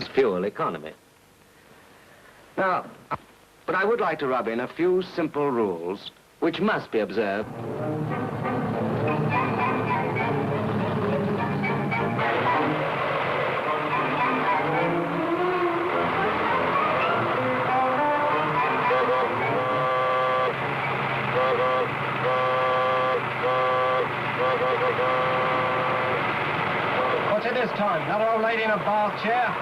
fuel economy. Now, but I would like to rub in a few simple rules which must be observed. What's it this time? Another old lady in a bar chair?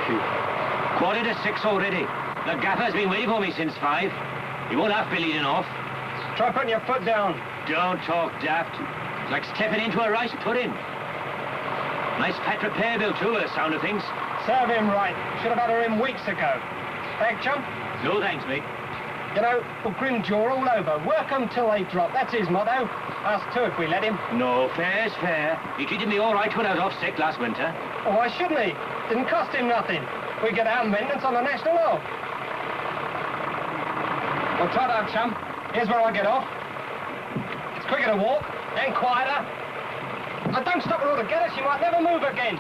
Phew. 6:45 already. The gaffer's been waiting for me since 5. He won't have Billy off. Try putting your foot down. Don't talk daft. It's like stepping into a rice pudding. Nice fat repair bill too, the sound of things. Serve him right. Should have had her in weeks ago. Thank chump. No thanks, mate. You know, Grimshaw all over. Work 'em till they drop. That's his motto. Us too, if we let him. No, fair's fair. He treated me all right when I was off sick last winter. Oh, why shouldn't he? Didn't cost him nothing. We get our maintenance on the national law. Well, trot out, chum. Here's where I get off. It's quicker to walk, and quieter. I don't stop her altogether. She might never move again.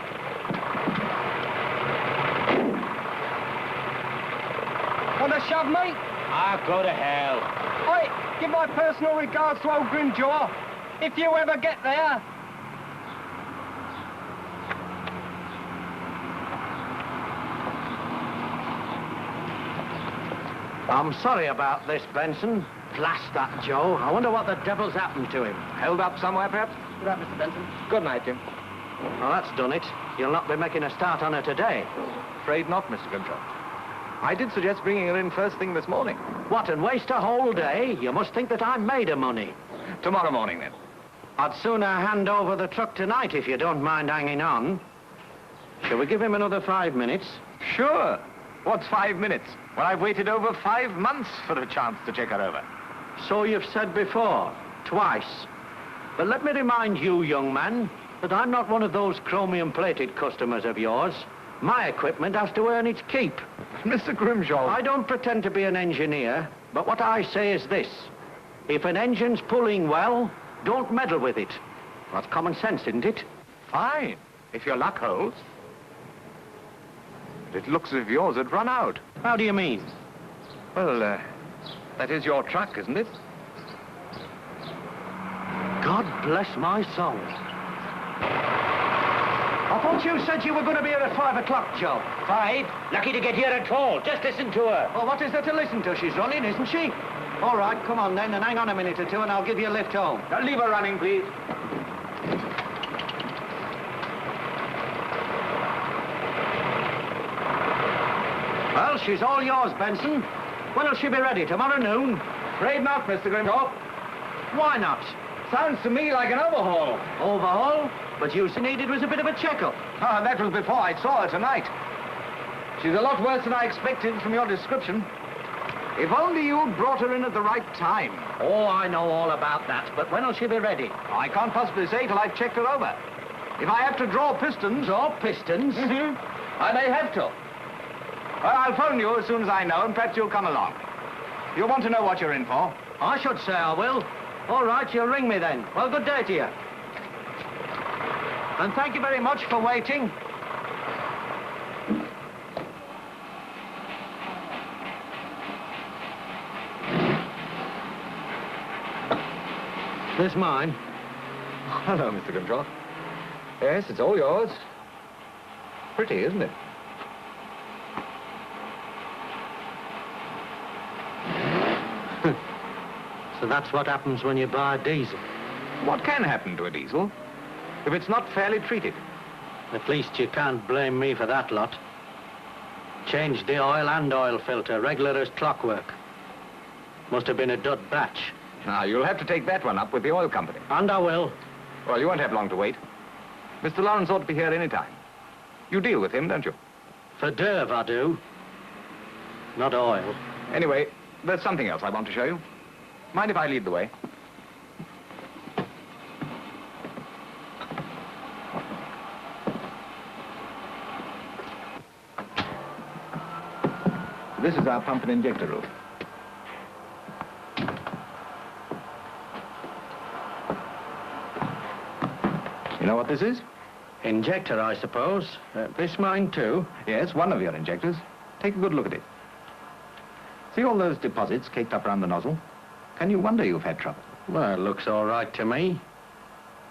Want a shove, mate? Ah, go to hell. Oi, give my personal regards to old Grimshaw. If you ever get there. I'm sorry about this, Benson. Blast that Joe. I wonder what the devil's happened to him. Held up somewhere, perhaps? Good night, Mr. Benson. Good night, Jim. Well, that's done it. You'll not be making a start on her today. Afraid not, Mr. Grimshaw. I did suggest bringing her in first thing this morning. What, and waste a whole day? You must think that I'm made of money. Tomorrow morning, then. I'd sooner hand over the truck tonight if you don't mind hanging on. Shall we give him another 5 minutes? Sure. What's 5 minutes? Well, I've waited over 5 months for a chance to check her over. So you've said before, twice. But let me remind you, young man, that I'm not one of those chromium-plated customers of yours. My equipment has to earn its keep. Mr. Grimshaw... I don't pretend to be an engineer, but what I say is this. If an engine's pulling well, don't meddle with it. That's common sense, isn't it? Fine, if your luck holds. But it looks as if yours had run out. How do you mean? Well, that is your truck, isn't it? God bless my soul. I thought you said you were going to be here at 5 o'clock, Joe. 5? Lucky to get here at all. Just listen to her. Well, what is there to listen to? She's running, isn't she? All right, come on then, and hang on a minute or two, and I'll give you a lift home. Now, leave her running, please. Well, she's all yours, Benson. When'll she be ready? Tomorrow noon? Afraid not, Mr. Grimshaw. Why not? Sounds to me like an overhaul. Overhaul? But you needed was a bit of a checkup. Ah, that was before I saw her tonight. She's a lot worse than I expected from your description. If only you'd brought her in at the right time. Oh, I know all about that, but when'll she be ready? I can't possibly say till I've checked her over. If I have to draw pistons... Draw pistons? I may have to. Well, I'll phone you as soon as I know, and perhaps you'll come along. You'll want to know what you're in for. I should say I will. All right, you'll ring me then. Well, good day to you. And thank you very much for waiting. This mine? Hello, Mr. Grimshaw. Yes, it's all yours. Pretty, isn't it? So that's what happens when you buy a diesel. What can happen to a diesel if it's not fairly treated? At least you can't blame me for that lot. Changed the oil and oil filter, regular as clockwork. Must have been a dud batch. Now, you'll have to take that one up with the oil company. And I will. Well, you won't have long to wait. Mr. Lawrence ought to be here any time. You deal with him, don't you? For Derv, I do. Not oil. Anyway, there's something else I want to show you. Mind if I lead the way? This is our pump and injector room. You know what this is? Injector, I suppose. This mine, too? Yes, one of your injectors. Take a good look at it. See all those deposits caked up around the nozzle? Can you wonder you've had trouble? Well, it looks all right to me.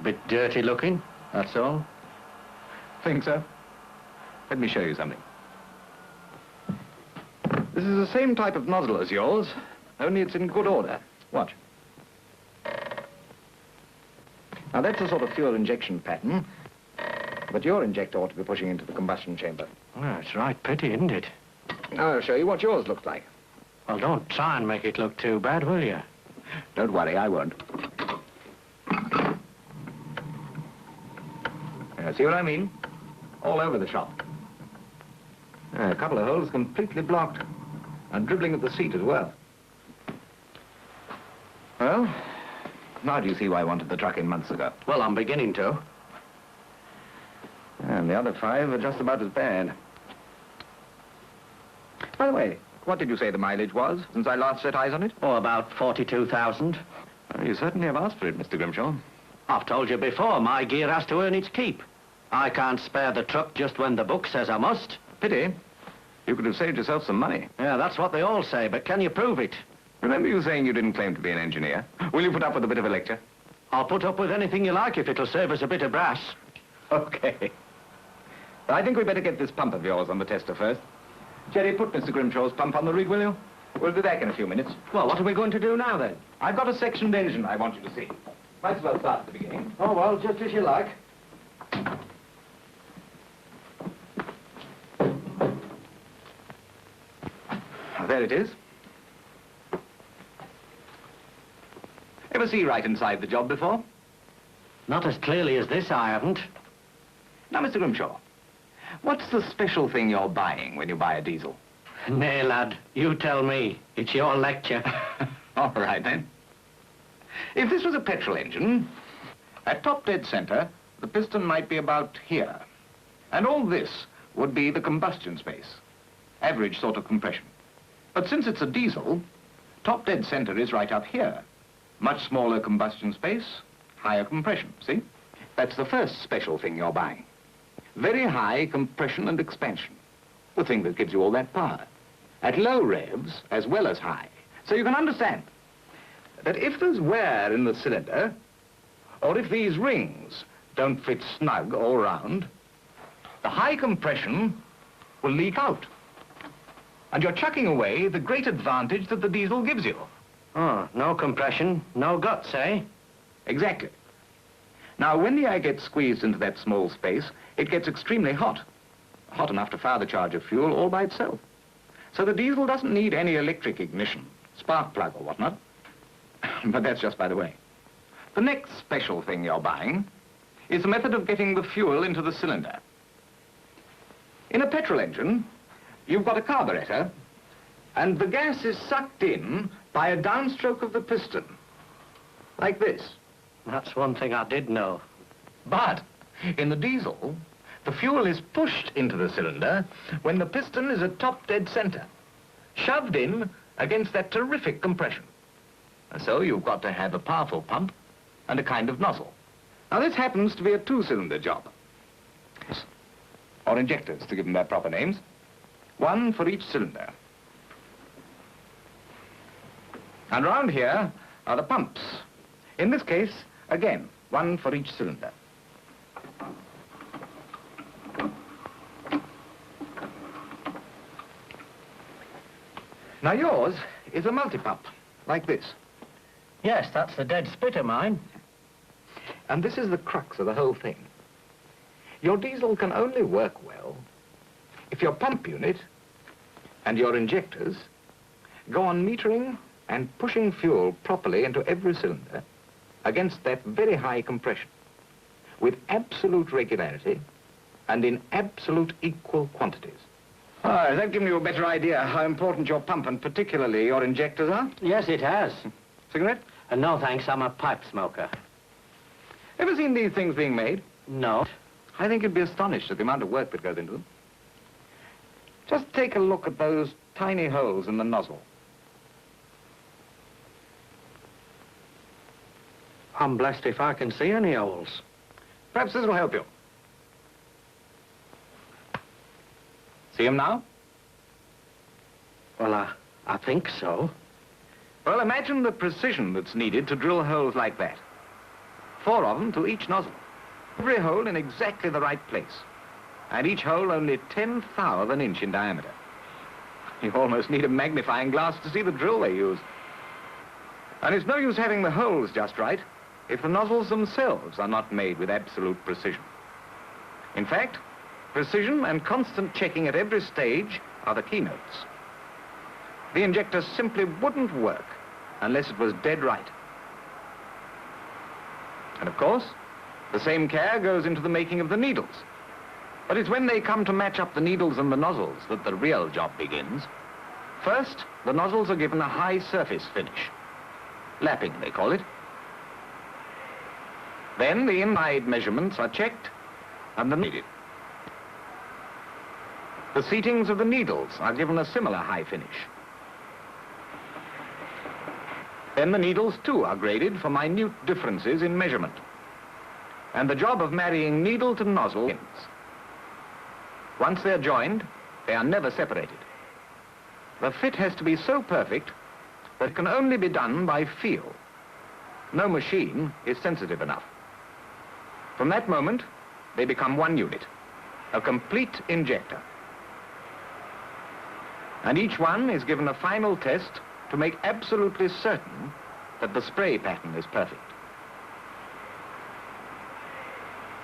Bit dirty looking, that's all. Think so? Let me show you something. This is the same type of nozzle as yours, only it's in good order. Watch. Now, that's a sort of fuel injection pattern, but your injector ought to be pushing into the combustion chamber. Well, it's right pretty, isn't it? Now, I'll show you what yours looks like. Well, don't try and make it look too bad, will you? Don't worry, I won't. Now, see what I mean? All over the shop. A couple of holes completely blocked, and dribbling at the seat as well. Well, now do you see why I wanted the truck in months ago? Well, I'm beginning to. And the other 5 are just about as bad. By the way, what did you say the mileage was since I last set eyes on it? Oh, about 42,000. Well, you certainly have asked for it, Mr. Grimshaw. I've told you before, my gear has to earn its keep. I can't spare the truck just when the book says I must. Pity. You could have saved yourself some money. Yeah, that's what they all say, but can you prove it? Remember you saying you didn't claim to be an engineer? Will you put up with a bit of a lecture? I'll put up with anything you like if it'll save us a bit of brass. Okay. I think we'd better get this pump of yours on the tester first. Jerry, put Mr. Grimshaw's pump on the rig, will you? We'll be back in a few minutes. Well, what are we going to do now, then? I've got a sectioned engine I want you to see. Might as well start at the beginning. Oh, well, just as you like. There it is. Ever see right inside the job before? Not as clearly as this, I haven't. Now, Mr. Grimshaw, what's the special thing you're buying when you buy a diesel? Nay, lad, you tell me. It's your lecture. All right, then. If this was a petrol engine, at top dead center, the piston might be about here. And all this would be the combustion space. Average sort of compression. But since it's a diesel, top dead center is right up here. Much smaller combustion space, higher compression, see? That's the first special thing you're buying. Very high compression and expansion. The thing that gives you all that power. At low revs, as well as high. So you can understand that if there's wear in the cylinder, or if these rings don't fit snug all round, the high compression will leak out. And you're chucking away the great advantage that the diesel gives you. Oh, no compression, no guts, eh? Exactly. Now, when the air gets squeezed into that small space, it gets extremely hot. Hot enough to fire the charge of fuel all by itself. So the diesel doesn't need any electric ignition, spark plug or whatnot. But that's just by the way. The next special thing you're buying is the method of getting the fuel into the cylinder. In a petrol engine, you've got a carburetor, and the gas is sucked in by a downstroke of the piston, like this. That's one thing I did know. But in the diesel, the fuel is pushed into the cylinder when the piston is at top dead center, shoved in against that terrific compression. And so you've got to have a powerful pump and a kind of nozzle. Now, this happens to be a 2-cylinder job, or injectors, to give them their proper names. One for each cylinder. And around here are the pumps. In this case, again, one for each cylinder. Now, yours is a multi-pump, like this. Yes, that's the dead spit of mine. And this is the crux of the whole thing. Your diesel can only work well if your pump unit and your injectors go on metering and pushing fuel properly into every cylinder against that very high compression with absolute regularity and in absolute equal quantities. Ah, has that given you a better idea how important your pump and particularly your injectors are? Yes, it has. Cigarette? No, thanks, I'm a pipe smoker. Ever seen these things being made? No. I think you'd be astonished at the amount of work that goes into them. Just take a look at those tiny holes in the nozzle. I'm blessed if I can see any holes. Perhaps this will help you. See him now? Well, I think so. Well, imagine the precision that's needed to drill holes like that. 4 of them to each nozzle. Every hole in exactly the right place. And each hole only 1/10th of an inch in diameter. You almost need a magnifying glass to see the drill they use. And it's no use having the holes just right if the nozzles themselves are not made with absolute precision. In fact, precision and constant checking at every stage are the keynotes. The injector simply wouldn't work unless it was dead right. And of course, the same care goes into the making of the needles. But it's when they come to match up the needles and the nozzles that the real job begins. First, the nozzles are given a high surface finish. Lapping, they call it. Then the inside measurements are checked and the needed. The seatings of the needles are given a similar high finish. Then the needles, too, are graded for minute differences in measurement. And the job of marrying needle to nozzle begins. Once they're joined, they are never separated. The fit has to be so perfect that it can only be done by feel. No machine is sensitive enough. From that moment, they become one unit, a complete injector. And each one is given a final test to make absolutely certain that the spray pattern is perfect.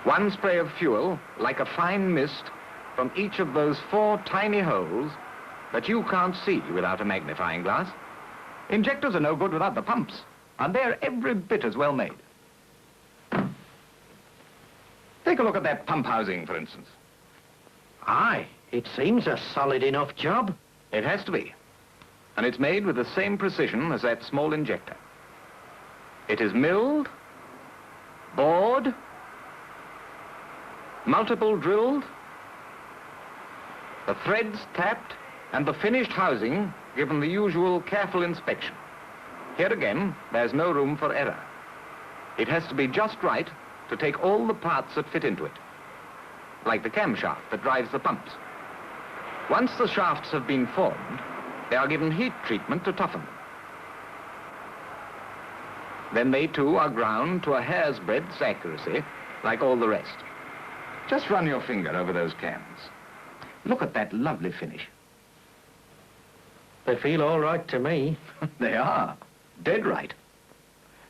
One spray of fuel, like a fine mist, from each of those 4 tiny holes that you can't see without a magnifying glass. Injectors are no good without the pumps, and they're every bit as well made. Take a look at that pump housing, for instance. Aye, it seems a solid enough job. It has to be. And it's made with the same precision as that small injector. It is milled, bored, multiple drilled, the threads tapped, and the finished housing given the usual careful inspection. Here again, there's no room for error. It has to be just right to take all the parts that fit into it, like the camshaft that drives the pumps. Once the shafts have been formed, they are given heat treatment to toughen them. Then they too are ground to a hair's breadth's accuracy, like all the rest. Just run your finger over those cans. Look at that lovely finish. They feel all right to me. They are. Dead right.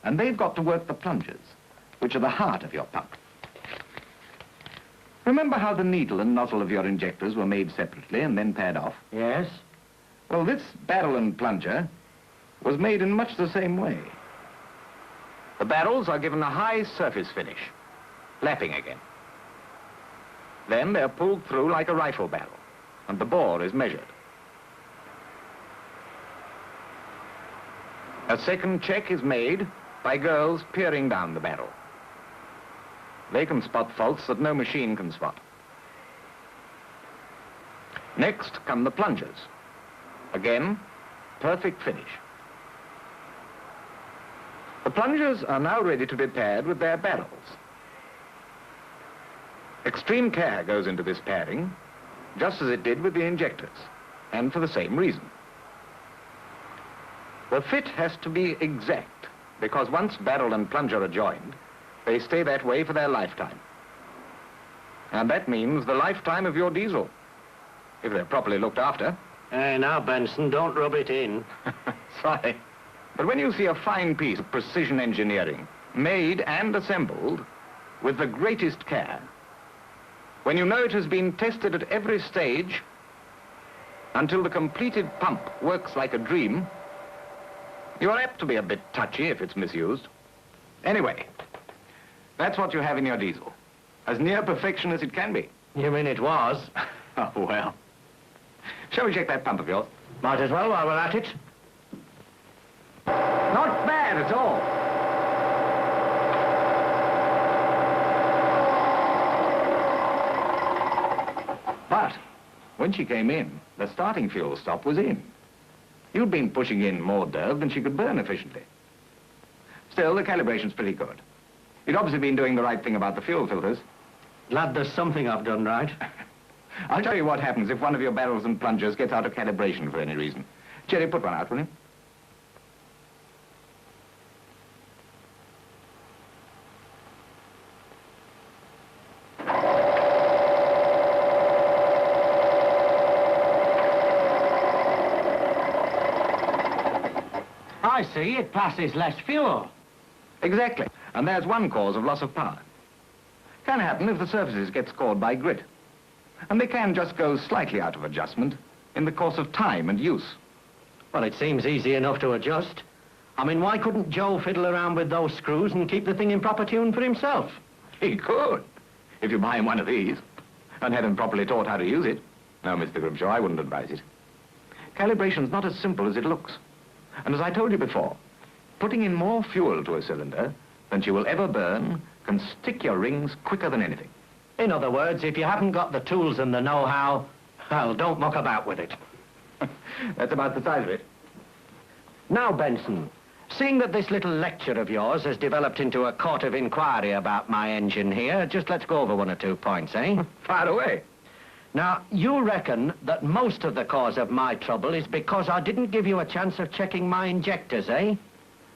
And they've got to work the plungers, which are the heart of your pump. Remember how the needle and nozzle of your injectors were made separately and then paired off? Yes? Well, this barrel and plunger was made in much the same way. The barrels are given a high surface finish, lapping again. Then they're pulled through like a rifle barrel, and the bore is measured. A second check is made by girls peering down the barrel. They can spot faults that no machine can spot. Next come the plungers. Again, perfect finish. The plungers are now ready to be paired with their barrels. Extreme care goes into this pairing, just as it did with the injectors, and for the same reason. The fit has to be exact, because once barrel and plunger are joined, they stay that way for their lifetime. And that means the lifetime of your diesel, if they're properly looked after. Hey, now, Benson, don't rub it in. Sorry. But when you see a fine piece of precision engineering, made and assembled with the greatest care, when you know it has been tested at every stage until the completed pump works like a dream, you're apt to be a bit touchy if it's misused. Anyway, that's what you have in your diesel. As near perfection as it can be. You mean it was? Oh, well. Shall we check that pump of yours? Might as well while we're at it. Not bad at all. But when she came in, the starting fuel stop was in. You'd been pushing in more derv than she could burn efficiently. Still, the calibration's pretty good. You'd obviously been doing the right thing about the fuel filters. Lad, there's something I've done right. I'll tell you what happens if one of your barrels and plungers gets out of calibration for any reason. Jerry, put one out, will you? I see, it passes less fuel. Exactly. And there's one cause of loss of power. Can happen if the surfaces get scored by grit. And they can just go slightly out of adjustment in the course of time and use. Well, it seems easy enough to adjust. I mean, why couldn't Joe fiddle around with those screws and keep the thing in proper tune for himself? He could, if you buy him one of these and had him properly taught how to use it. No, Mr. Grimshaw, I wouldn't advise it. Calibration's not as simple as it looks. And as I told you before, putting in more fuel to a cylinder than she will ever burn can stick your rings quicker than anything. In other words, if you haven't got the tools and the know-how, well, don't muck about with it. That's about the size of it. Now, Benson, seeing that this little lecture of yours has developed into a court of inquiry about my engine here, just let's go over one or two points, eh? Fire away. Now, you reckon that most of the cause of my trouble is because I didn't give you a chance of checking my injectors, eh?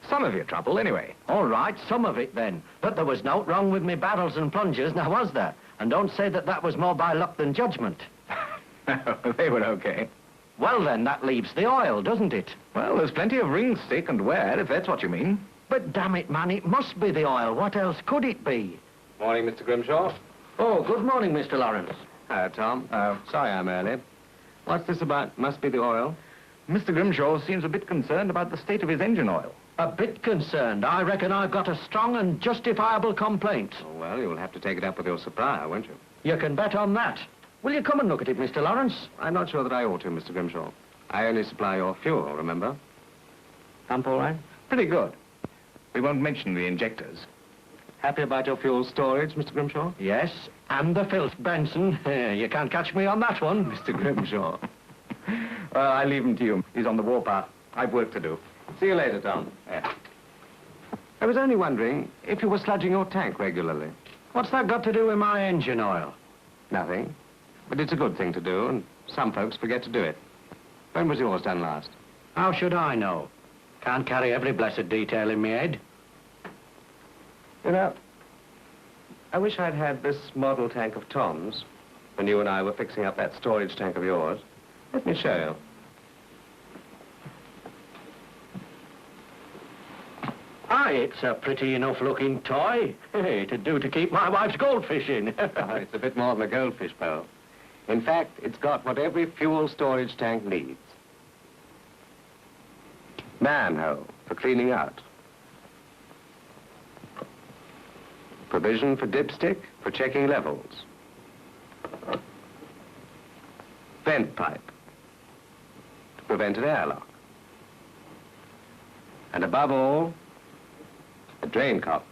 Some of your trouble, anyway. All right, some of it then. But there was no wrong with me barrels and plungers, now was there? And don't say that that was more by luck than judgment. No, they were okay. Well then, that leaves the oil, doesn't it? Well, there's plenty of ring stick and wear, if that's what you mean. But damn it, man, it must be the oil. What else could it be? Morning, Mr. Grimshaw. Oh, good morning, Mr. Lawrence. Tom. Sorry I'm early. What's this about? Must be the oil? Mr. Grimshaw seems a bit concerned about the state of his engine oil. A bit concerned. I reckon I've got a strong and justifiable complaint. Oh, well, you'll have to take it up with your supplier, won't you? You can bet on that. Will you come and look at it, Mr. Lawrence? I'm not sure that I ought to, Mr. Grimshaw. I only supply your fuel, remember? Pump all right? Pretty good. We won't mention the injectors. Happy about your fuel storage, Mr. Grimshaw? Yes, and the filth, Benson. You can't catch me on that one. Mr. Grimshaw. Well, I leave him to you. He's on the warpath. I've work to do. See you later, Tom. Yeah. I was only wondering if you were sludging your tank regularly. What's that got to do with my engine oil? Nothing. But it's a good thing to do, and some folks forget to do it. When was yours done last? How should I know? Can't carry every blessed detail in my head. You know, I wish I'd had this model tank of Tom's when you and I were fixing up that storage tank of yours. Let me show you. Aye, it's a pretty enough looking toy. Hey, it'd do to keep my wife's goldfish in. It's a bit more than a goldfish bowl. In fact, it's got what every fuel storage tank needs. Manhole for cleaning out. Provision for dipstick for checking levels. Vent pipe to prevent an airlock. And above all, a drain cock.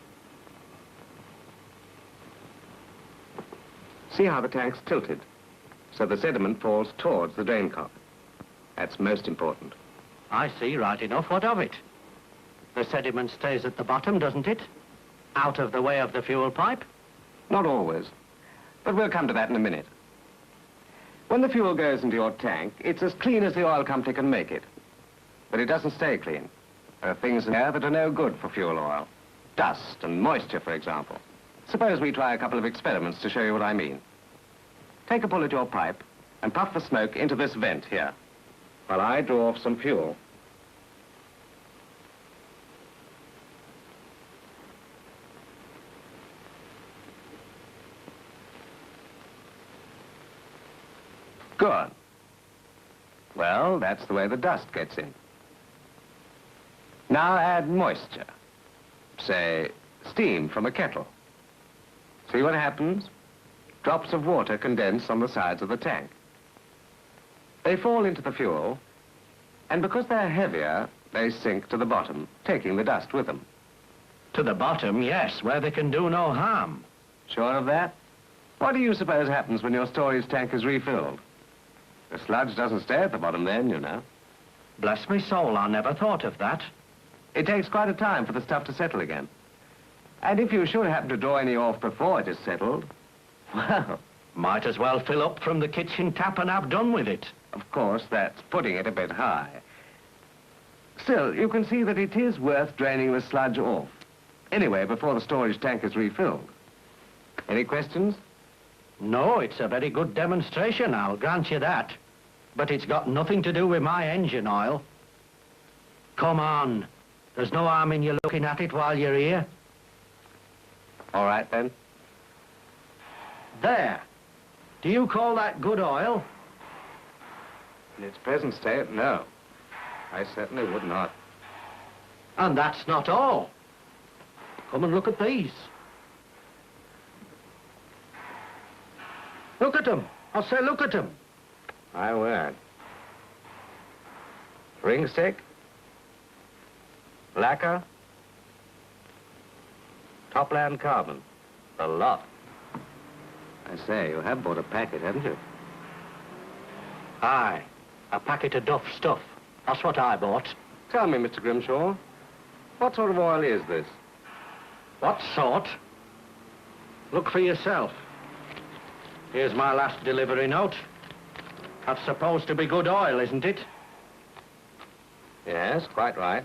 See how the tank's tilted, so the sediment falls towards the drain cock. That's most important. I see, right enough. What of it? The sediment stays at the bottom, doesn't it? Out of the way of the fuel pipe? Not always, but we'll come to that in a minute. When the fuel goes into your tank, it's as clean as the oil company can make it. But it doesn't stay clean. There are things in there that are no good for fuel oil. Dust and moisture, for example. Suppose we try a couple of experiments to show you what I mean. Take a pull at your pipe and puff the smoke into this vent here, while I draw off some fuel. Good. Well, that's the way the dust gets in. Now add moisture. Say, steam from a kettle. See what happens? Drops of water condense on the sides of the tank. They fall into the fuel, and because they're heavier, they sink to the bottom, taking the dust with them. To the bottom, yes, where they can do no harm. Sure of that? What do you suppose happens when your storage tank is refilled? The sludge doesn't stay at the bottom then, you know. Bless me soul, I never thought of that. It takes quite a time for the stuff to settle again. And if you should happen to draw any off before it is settled, well, Might as well fill up from the kitchen tap and have done with it. Of course, that's putting it a bit high. Still, you can see that it is worth draining the sludge off. Anyway, before the storage tank is refilled. Any questions? No, it's a very good demonstration, I'll grant you that. But it's got nothing to do with my engine oil. Come on. There's no harm in you looking at it while you're here. All right, then. There. Do you call that good oil? In its present state, no. I certainly would not. And that's not all. Come and look at these. Look at them. I say look at them. My word. Ring stick. Lacquer. Topland carbon. A lot. I say, you have bought a packet, haven't you? Aye. A packet of Duff stuff. That's what I bought. Tell me, Mr. Grimshaw, what sort of oil is this? What sort? Look for yourself. Here's my last delivery note. That's supposed to be good oil, isn't it? Yes, quite right.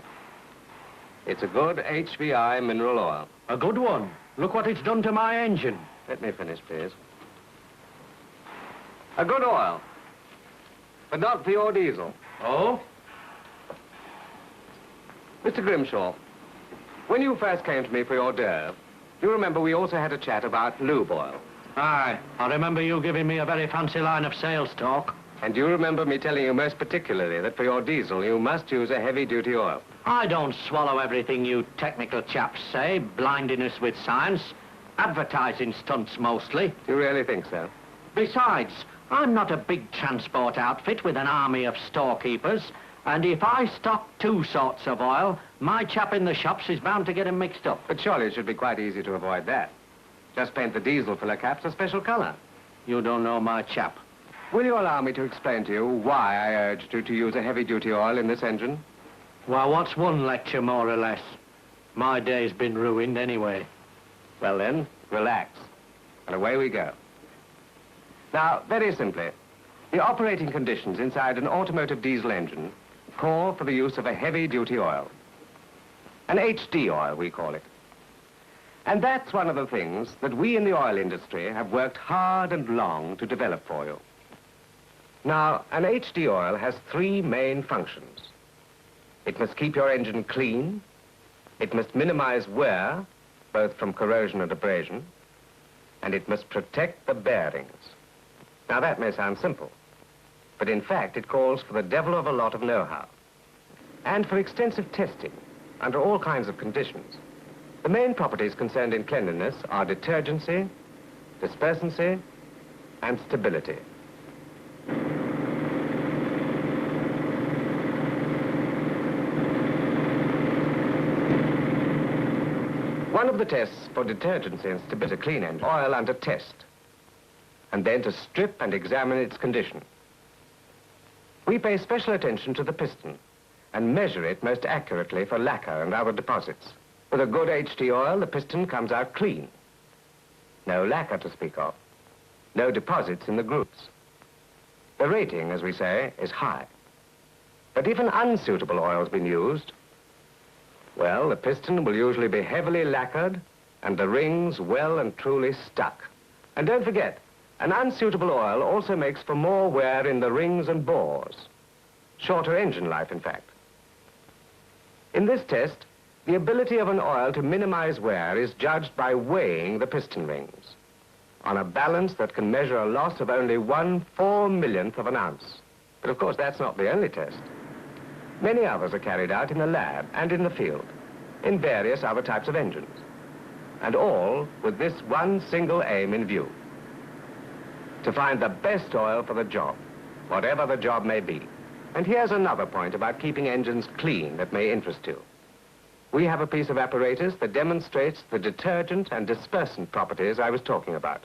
It's a good HVI mineral oil. A good one. Look what it's done to my engine. Let me finish, please. A good oil, but not for your diesel. Oh? Mr. Grimshaw, when you first came to me for your d'oeuvre, you remember we also had a chat about lube oil. Aye. I remember you giving me a very fancy line of sales talk. And you remember me telling you most particularly that for your diesel, you must use a heavy-duty oil. I don't swallow everything you technical chaps say, blinding us with science. Advertising stunts mostly. Do you really think so? Besides, I'm not a big transport outfit with an army of storekeepers, and if I stock two sorts of oil, my chap in the shops is bound to get them mixed up. But surely it should be quite easy to avoid that. Just paint the diesel filler caps a special color. You don't know my chap. Will you allow me to explain to you why I urged you to use a heavy-duty oil in this engine? Well, what's one lecture, more or less? My day's been ruined anyway. Well then, relax, and away we go. Now, very simply, the operating conditions inside an automotive diesel engine call for the use of a heavy-duty oil. An HD oil, we call it. And that's one of the things that we in the oil industry have worked hard and long to develop for you. Now, an HD oil has three main functions. It must keep your engine clean, it must minimize wear, both from corrosion and abrasion, and it must protect the bearings. Now, that may sound simple, but in fact, it calls for the devil of a lot of know-how, and for extensive testing under all kinds of conditions. The main properties concerned in cleanliness are detergency, dispersancy, and stability. One of the tests for detergency and stability to clean engine oil under test, and then to strip and examine its condition. We pay special attention to the piston and measure it most accurately for lacquer and other deposits. With a good HD oil, the piston comes out clean. No lacquer to speak of. No deposits in the grooves. The rating, as we say, is high. But if an unsuitable oil has been used, well, the piston will usually be heavily lacquered and the rings well and truly stuck. And don't forget, an unsuitable oil also makes for more wear in the rings and bores. Shorter engine life, in fact. In this test, the ability of an oil to minimize wear is judged by weighing the piston rings on a balance that can measure a loss of only 1/4 of an ounce. But of course, that's not the only test. Many others are carried out in the lab and in the field, in various other types of engines, and all with this one single aim in view: to find the best oil for the job, whatever the job may be. And here's another point about keeping engines clean that may interest you. We have a piece of apparatus that demonstrates the detergent and dispersant properties I was talking about.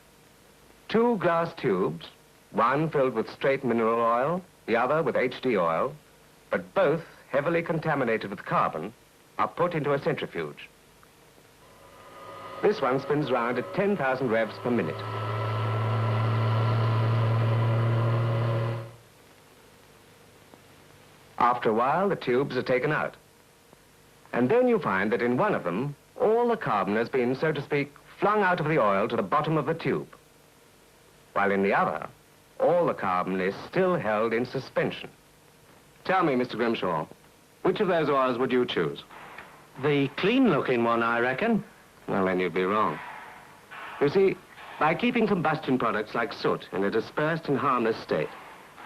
Two glass tubes, one filled with straight mineral oil, the other with HD oil, but both heavily contaminated with carbon, are put into a centrifuge. This one spins round at 10,000 revs per minute. After a while, the tubes are taken out. And then you find that in one of them, all the carbon has been, so to speak, flung out of the oil to the bottom of the tube, while in the other, all the carbon is still held in suspension. Tell me, Mr. Grimshaw, which of those oils would you choose? The clean-looking one, I reckon. Well, then you'd be wrong. You see, by keeping combustion products like soot in a dispersed and harmless state,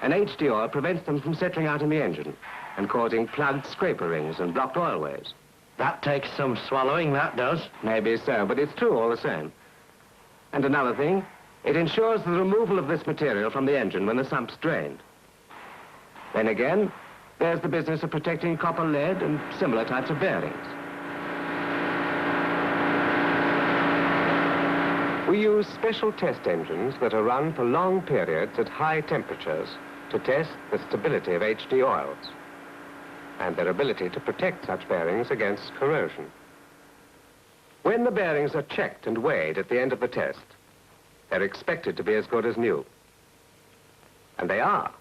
an HD oil prevents them from settling out in the engine and causing plugged scraper rings and blocked oil waves. That takes some swallowing, that does. Maybe so, but it's true all the same. And another thing, it ensures the removal of this material from the engine when the sump's drained. Then again, there's the business of protecting copper, lead, and similar types of bearings. We use special test engines that are run for long periods at high temperatures to test the stability of HD oils and their ability to protect such bearings against corrosion. When the bearings are checked and weighed at the end of the test, they're expected to be as good as new. And they are,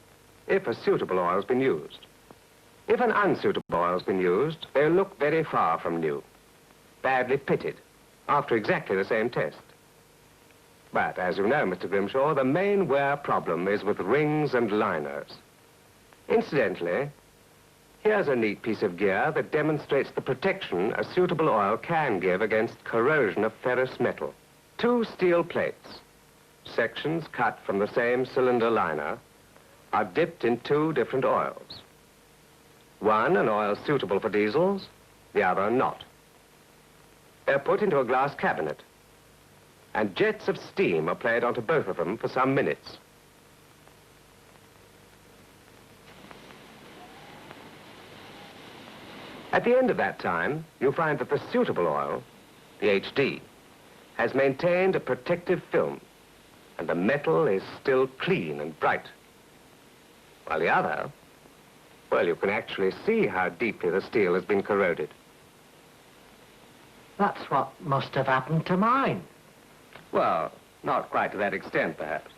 if a suitable oil's been used. If an unsuitable oil's been used, they'll look very far from new, badly pitted, after exactly the same test. But, as you know, Mr. Grimshaw, the main wear problem is with rings and liners. Incidentally, here's a neat piece of gear that demonstrates the protection a suitable oil can give against corrosion of ferrous metal. 2 steel plates, sections cut from the same cylinder liner, are dipped in 2 different oils. One, an oil suitable for diesels, the other not. They're put into a glass cabinet, and jets of steam are played onto both of them for some minutes. At the end of that time, you'll find that the suitable oil, the HD, has maintained a protective film, and the metal is still clean and bright. While the other, well, you can actually see how deeply the steel has been corroded. That's what must have happened to mine. Well, not quite to that extent, perhaps.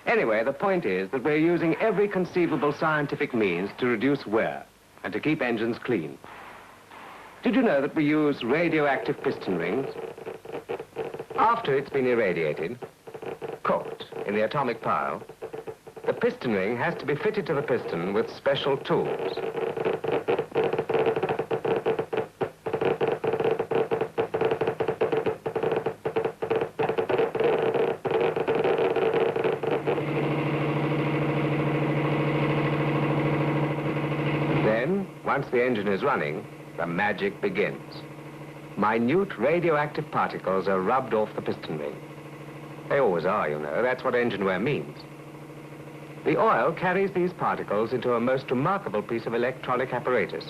Anyway, the point is that we're using every conceivable scientific means to reduce wear and to keep engines clean. Did you know that we use radioactive piston rings? After it's been irradiated, cooked in the atomic pile, the piston ring has to be fitted to the piston with special tools. Once the engine is running, the magic begins. Minute radioactive particles are rubbed off the piston ring. They always are, you know. That's what engine wear means. The oil carries these particles into a most remarkable piece of electronic apparatus.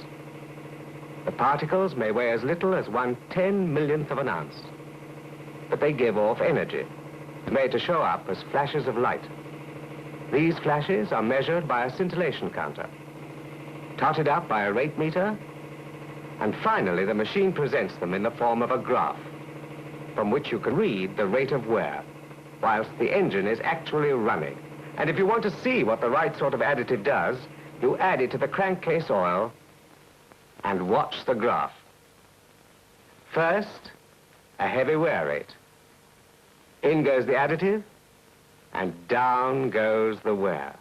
The particles may weigh as little as 1/10,000,000th of an ounce, but they give off energy, made to show up as flashes of light. These flashes are measured by a scintillation counter, totted up by a rate meter, and finally the machine presents them in the form of a graph from which you can read the rate of wear whilst the engine is actually running. And if you want to see what the right sort of additive does, you add it to the crankcase oil and watch the graph. First, a heavy wear rate. In goes the additive, and down goes the wear.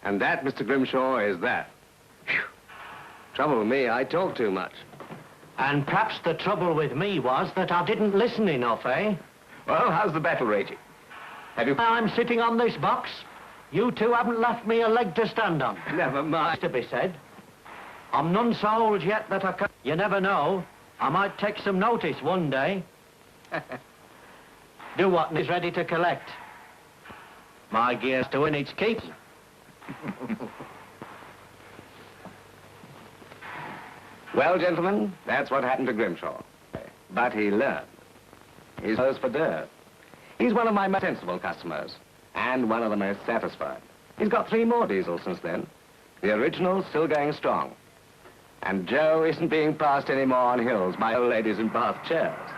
And that, Mr. Grimshaw, is that. Phew. Trouble with me, I talk too much. And perhaps the trouble with me was that I didn't listen enough, eh? Well, how's the battle raging? Have you... I'm sitting on this box. You two haven't left me a leg to stand on. Never mind. To be said. I'm none so old yet that I can... You never know. I might take some notice one day. Do what is ready to collect. My gear's doing its keep. Well, gentlemen, that's what happened to Grimshaw. But he learned. He's close for dirt. He's one of my most sensible customers, and one of the most satisfied. He's got 3 more diesels since then. The original's still going strong. And Joe isn't being passed anymore on hills by old ladies in bath chairs.